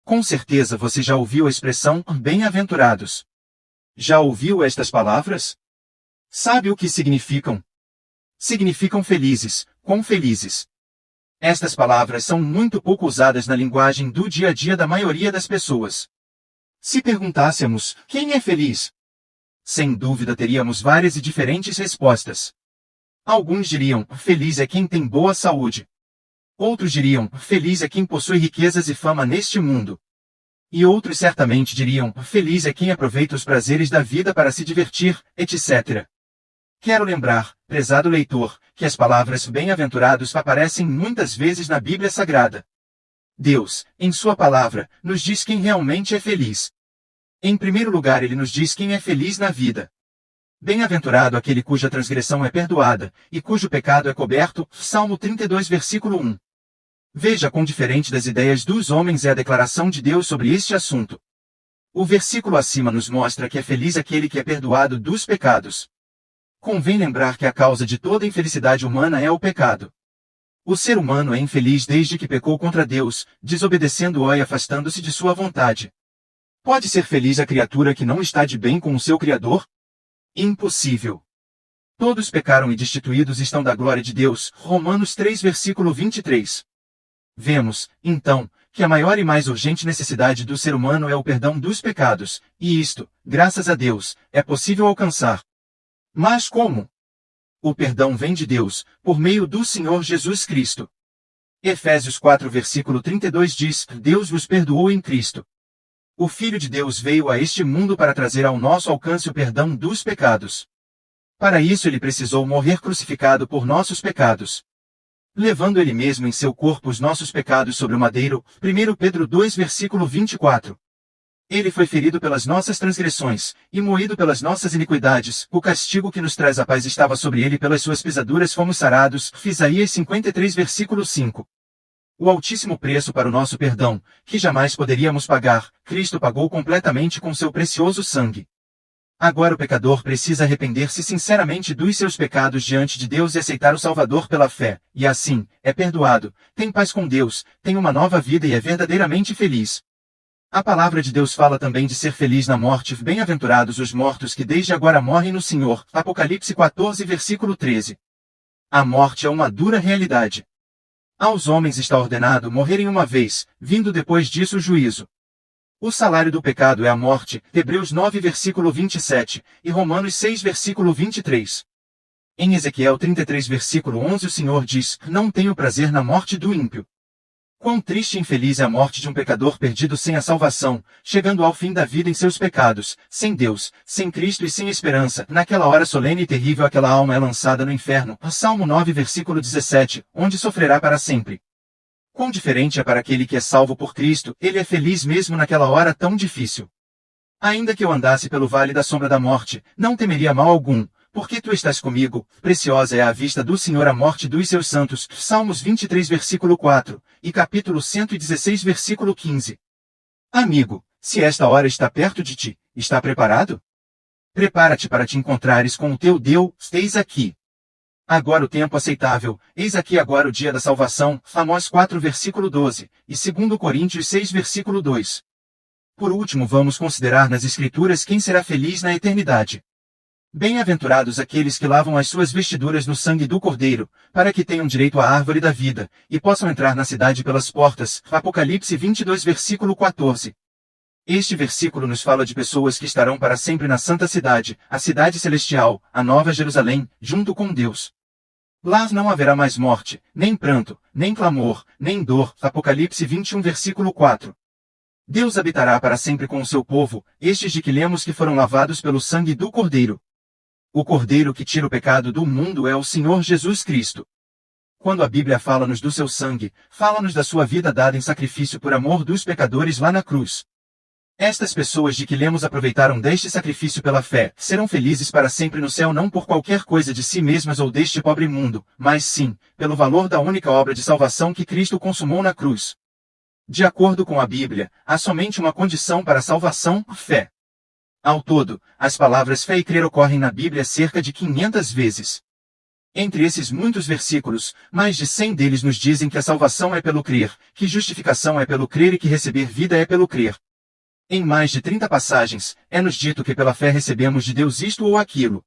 Com certeza você já ouviu a expressão bem-aventurados. Já ouviu estas palavras? Sabe o que significam? Significam felizes, quão felizes. Estas palavras são muito pouco usadas na linguagem do dia a dia da maioria das pessoas. Se perguntássemos, quem é feliz? Sem dúvida teríamos várias e diferentes respostas. Alguns diriam, feliz é quem tem boa saúde. Outros diriam, feliz é quem possui riquezas e fama neste mundo. E outros certamente diriam, feliz é quem aproveita os prazeres da vida para se divertir, etc. Quero lembrar, prezado leitor, que as palavras bem-aventurados aparecem muitas vezes na Bíblia Sagrada. Deus, em sua palavra, nos diz quem realmente é feliz. Em primeiro lugar, ele nos diz quem é feliz na vida. Bem-aventurado aquele cuja transgressão é perdoada, e cujo pecado é coberto, Salmo 32 versículo 1. Veja quão diferente das ideias dos homens é a declaração de Deus sobre este assunto. O versículo acima nos mostra que é feliz aquele que é perdoado dos pecados. Convém lembrar que a causa de toda infelicidade humana é o pecado. O ser humano é infeliz desde que pecou contra Deus, desobedecendo-o e afastando-se de sua vontade. Pode ser feliz a criatura que não está de bem com o seu Criador? Impossível. Todos pecaram e destituídos estão da glória de Deus, Romanos 3 versículo 23. Vemos, então, que a maior e mais urgente necessidade do ser humano é o perdão dos pecados, e isto, graças a Deus, é possível alcançar. Mas como? O perdão vem de Deus, por meio do Senhor Jesus Cristo. Efésios 4 versículo 32 diz, Deus vos perdoou em Cristo. O Filho de Deus veio a este mundo para trazer ao nosso alcance o perdão dos pecados. Para isso ele precisou morrer crucificado por nossos pecados. Levando ele mesmo em seu corpo os nossos pecados sobre o madeiro, 1 Pedro 2 versículo 24. Ele foi ferido pelas nossas transgressões, e moído pelas nossas iniquidades, o castigo que nos traz a paz estava sobre ele, pelas suas pisaduras fomos sarados, Isaías 53 versículo 5. O altíssimo preço para o nosso perdão, que jamais poderíamos pagar, Cristo pagou completamente com seu precioso sangue. Agora o pecador precisa arrepender-se sinceramente dos seus pecados diante de Deus e aceitar o Salvador pela fé, e assim, é perdoado, tem paz com Deus, tem uma nova vida e é verdadeiramente feliz. A palavra de Deus fala também de ser feliz na morte, bem-aventurados os mortos que desde agora morrem no Senhor, Apocalipse 14 versículo 13. A morte é uma dura realidade. Aos homens está ordenado morrerem uma vez, vindo depois disso o juízo. O salário do pecado é a morte, Hebreus 9 versículo 27, e Romanos 6 versículo 23. Em Ezequiel 33 versículo 11 o Senhor diz, não tenho prazer na morte do ímpio. Quão triste e infeliz é a morte de um pecador perdido sem a salvação, chegando ao fim da vida em seus pecados, sem Deus, sem Cristo e sem esperança. Naquela hora solene e terrível aquela alma é lançada no inferno, Salmo 9 versículo 17, onde sofrerá para sempre. Quão diferente é para aquele que é salvo por Cristo, ele é feliz mesmo naquela hora tão difícil. Ainda que eu andasse pelo vale da sombra da morte, não temeria mal algum, porque tu estás comigo, preciosa é à vista do Senhor a morte dos seus santos, Salmos 23 versículo 4, e capítulo 116 versículo 15. Amigo, se esta hora está perto de ti, está preparado? Prepara-te para te encontrares com o teu Deus, eis aqui. Agora o tempo aceitável, eis aqui agora o dia da salvação, Amós 4 versículo 12, e 2 Coríntios 6 versículo 2. Por último vamos considerar nas Escrituras quem será feliz na eternidade. Bem-aventurados aqueles que lavam as suas vestiduras no sangue do Cordeiro, para que tenham direito à árvore da vida, e possam entrar na cidade pelas portas, Apocalipse 22 versículo 14. Este versículo nos fala de pessoas que estarão para sempre na santa cidade, a cidade celestial, a Nova Jerusalém, junto com Deus. Lá não haverá mais morte, nem pranto, nem clamor, nem dor, Apocalipse 21 versículo 4. Deus habitará para sempre com o seu povo, estes de que lemos que foram lavados pelo sangue do Cordeiro. O Cordeiro que tira o pecado do mundo é o Senhor Jesus Cristo. Quando a Bíblia fala-nos do seu sangue, fala-nos da sua vida dada em sacrifício por amor dos pecadores lá na cruz. Estas pessoas de que lemos aproveitaram deste sacrifício pela fé, serão felizes para sempre no céu não por qualquer coisa de si mesmas ou deste pobre mundo, mas sim, pelo valor da única obra de salvação que Cristo consumou na cruz. De acordo com a Bíblia, há somente uma condição para a salvação, fé. Ao todo, as palavras fé e crer ocorrem na Bíblia cerca de 500 vezes. Entre esses muitos versículos, mais de 100 deles nos dizem que a salvação é pelo crer, que justificação é pelo crer e que receber vida é pelo crer. Em mais de 30 passagens, é-nos dito que pela fé recebemos de Deus isto ou aquilo.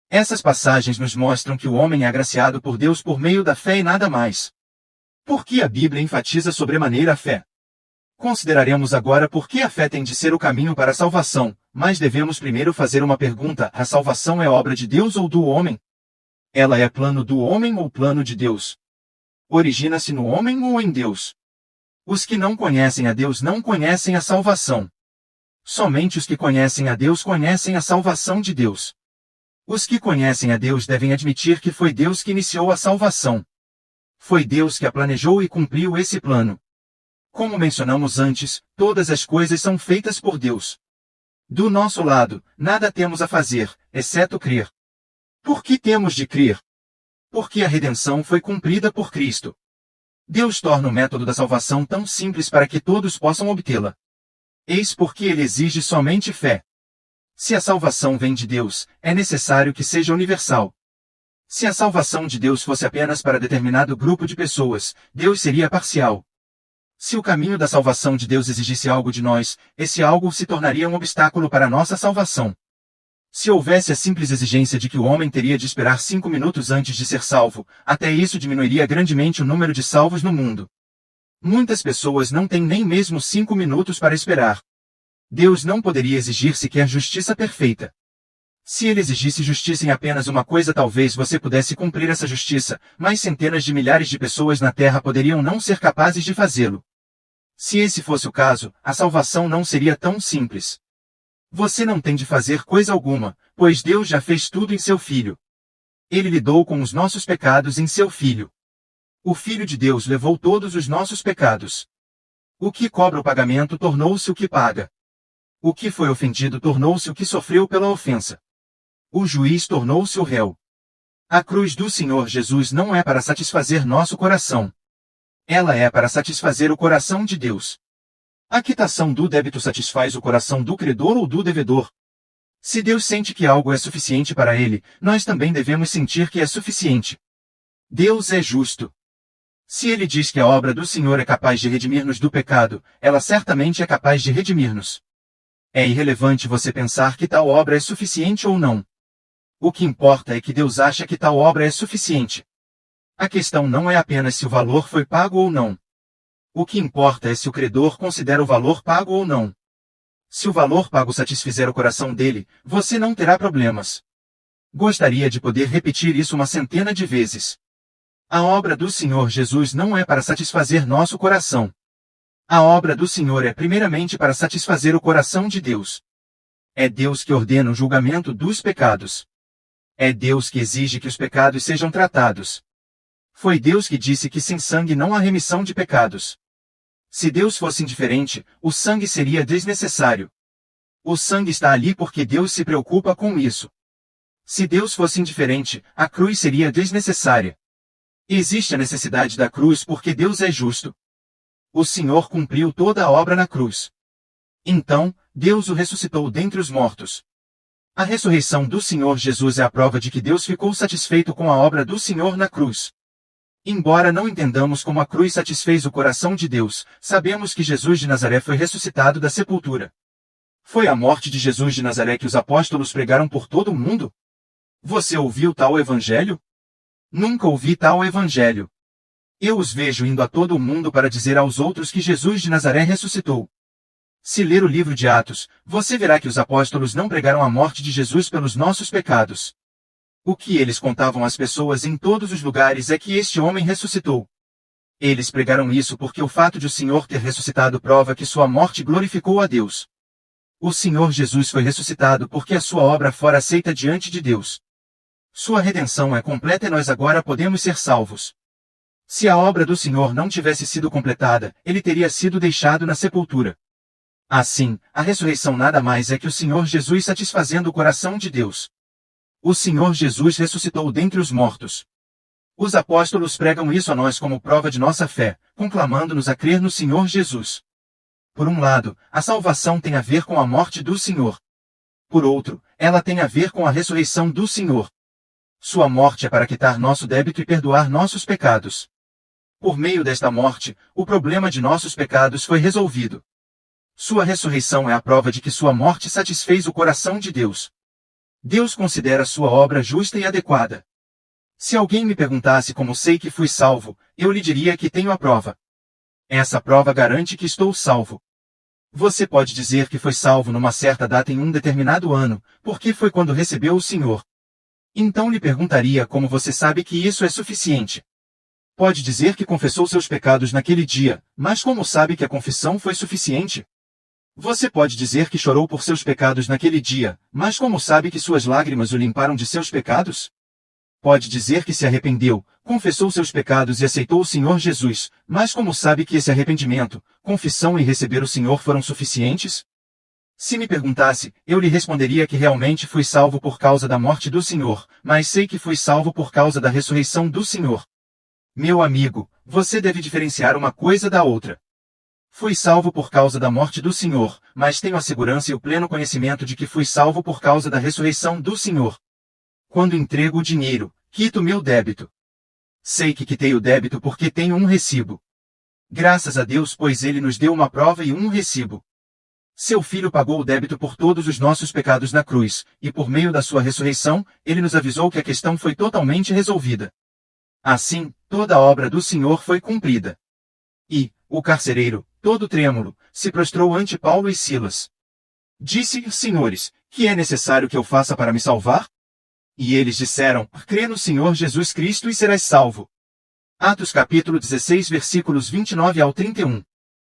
Essas passagens nos mostram que o homem é agraciado por Deus por meio da fé e nada mais. Por que a Bíblia enfatiza sobremaneira a fé? Consideraremos agora por que a fé tem de ser o caminho para a salvação, mas devemos primeiro fazer uma pergunta: a salvação é obra de Deus ou do homem? Ela é plano do homem ou plano de Deus? Origina-se no homem ou em Deus? Os que não conhecem a Deus não conhecem a salvação. Somente os que conhecem a Deus conhecem a salvação de Deus. Os que conhecem a Deus devem admitir que foi Deus que iniciou a salvação. Foi Deus que a planejou e cumpriu esse plano. Como mencionamos antes, todas as coisas são feitas por Deus. Do nosso lado, nada temos a fazer, exceto crer. Por que temos de crer? Porque a redenção foi cumprida por Cristo. Deus torna o método da salvação tão simples para que todos possam obtê-la. Eis porque ele exige somente fé. Se a salvação vem de Deus, é necessário que seja universal. Se a salvação de Deus fosse apenas para determinado grupo de pessoas, Deus seria parcial. Se o caminho da salvação de Deus exigisse algo de nós, esse algo se tornaria um obstáculo para a nossa salvação. Se houvesse a simples exigência de que o homem teria de esperar 5 minutos antes de ser salvo, até isso diminuiria grandemente o número de salvos no mundo. Muitas pessoas não têm nem mesmo 5 minutos para esperar. Deus não poderia exigir sequer justiça perfeita. Se ele exigisse justiça em apenas uma coisa, talvez você pudesse cumprir essa justiça, mas centenas de milhares de pessoas na Terra poderiam não ser capazes de fazê-lo. Se esse fosse o caso, a salvação não seria tão simples. Você não tem de fazer coisa alguma, pois Deus já fez tudo em seu Filho. Ele lidou com os nossos pecados em seu Filho. O Filho de Deus levou todos os nossos pecados. O que cobra o pagamento tornou-se o que paga. O que foi ofendido tornou-se o que sofreu pela ofensa. O juiz tornou-se o réu. A cruz do Senhor Jesus não é para satisfazer nosso coração. Ela é para satisfazer o coração de Deus. A quitação do débito satisfaz o coração do credor ou do devedor. Se Deus sente que algo é suficiente para ele, nós também devemos sentir que é suficiente. Deus é justo. Se ele diz que a obra do Senhor é capaz de redimir-nos do pecado, ela certamente é capaz de redimir-nos. É irrelevante você pensar que tal obra é suficiente ou não. O que importa é que Deus acha que tal obra é suficiente. A questão não é apenas se o valor foi pago ou não. O que importa é se o credor considera o valor pago ou não. Se o valor pago satisfizer o coração dele, você não terá problemas. Gostaria de poder repetir isso uma centena de vezes. A obra do Senhor Jesus não é para satisfazer nosso coração. A obra do Senhor é primeiramente para satisfazer o coração de Deus. É Deus que ordena o julgamento dos pecados. É Deus que exige que os pecados sejam tratados. Foi Deus que disse que sem sangue não há remissão de pecados. Se Deus fosse indiferente, o sangue seria desnecessário. O sangue está ali porque Deus se preocupa com isso. Se Deus fosse indiferente, a cruz seria desnecessária. Existe a necessidade da cruz porque Deus é justo. O Senhor cumpriu toda a obra na cruz. Então, Deus o ressuscitou dentre os mortos. A ressurreição do Senhor Jesus é a prova de que Deus ficou satisfeito com a obra do Senhor na cruz. Embora não entendamos como a cruz satisfez o coração de Deus, sabemos que Jesus de Nazaré foi ressuscitado da sepultura. Foi a morte de Jesus de Nazaré que os apóstolos pregaram por todo o mundo? Você ouviu tal evangelho? Nunca ouvi tal evangelho. Eu os vejo indo a todo o mundo para dizer aos outros que Jesus de Nazaré ressuscitou. Se ler o livro de Atos, você verá que os apóstolos não pregaram a morte de Jesus pelos nossos pecados. O que eles contavam às pessoas em todos os lugares é que este homem ressuscitou. Eles pregaram isso porque o fato de o Senhor ter ressuscitado prova que sua morte glorificou a Deus. O Senhor Jesus foi ressuscitado porque a sua obra fora aceita diante de Deus. Sua redenção é completa e nós agora podemos ser salvos. Se a obra do Senhor não tivesse sido completada, ele teria sido deixado na sepultura. Assim, a ressurreição nada mais é que o Senhor Jesus satisfazendo o coração de Deus. O Senhor Jesus ressuscitou dentre os mortos. Os apóstolos pregam isso a nós como prova de nossa fé, conclamando-nos a crer no Senhor Jesus. Por um lado, a salvação tem a ver com a morte do Senhor. Por outro, ela tem a ver com a ressurreição do Senhor. Sua morte é para quitar nosso débito e perdoar nossos pecados. Por meio desta morte, o problema de nossos pecados foi resolvido. Sua ressurreição é a prova de que sua morte satisfez o coração de Deus. Deus considera sua obra justa e adequada. Se alguém me perguntasse como sei que fui salvo, eu lhe diria que tenho a prova. Essa prova garante que estou salvo. Você pode dizer que foi salvo numa certa data em um determinado ano, porque foi quando recebeu o Senhor. Então lhe perguntaria como você sabe que isso é suficiente. Pode dizer que confessou seus pecados naquele dia, mas como sabe que a confissão foi suficiente? Você pode dizer que chorou por seus pecados naquele dia, mas como sabe que suas lágrimas o limparam de seus pecados? Pode dizer que se arrependeu, confessou seus pecados e aceitou o Senhor Jesus, mas como sabe que esse arrependimento, confissão e receber o Senhor foram suficientes? Se me perguntasse, eu lhe responderia que realmente fui salvo por causa da morte do Senhor, mas sei que fui salvo por causa da ressurreição do Senhor. Meu amigo, você deve diferenciar uma coisa da outra. Fui salvo por causa da morte do Senhor, mas tenho a segurança e o pleno conhecimento de que fui salvo por causa da ressurreição do Senhor. Quando entrego o dinheiro, quito meu débito. Sei que quitei o débito porque tenho um recibo. Graças a Deus, pois ele nos deu uma prova e um recibo. Seu Filho pagou o débito por todos os nossos pecados na cruz, e por meio da sua ressurreição, ele nos avisou que a questão foi totalmente resolvida. Assim, toda a obra do Senhor foi cumprida. E, o carcereiro, todo trêmulo, se prostrou ante Paulo e Silas. Disse: Senhores, que é necessário que eu faça para me salvar? E eles disseram: Crê no Senhor Jesus Cristo e serás salvo. Atos capítulo 16 versículos 29 ao 31.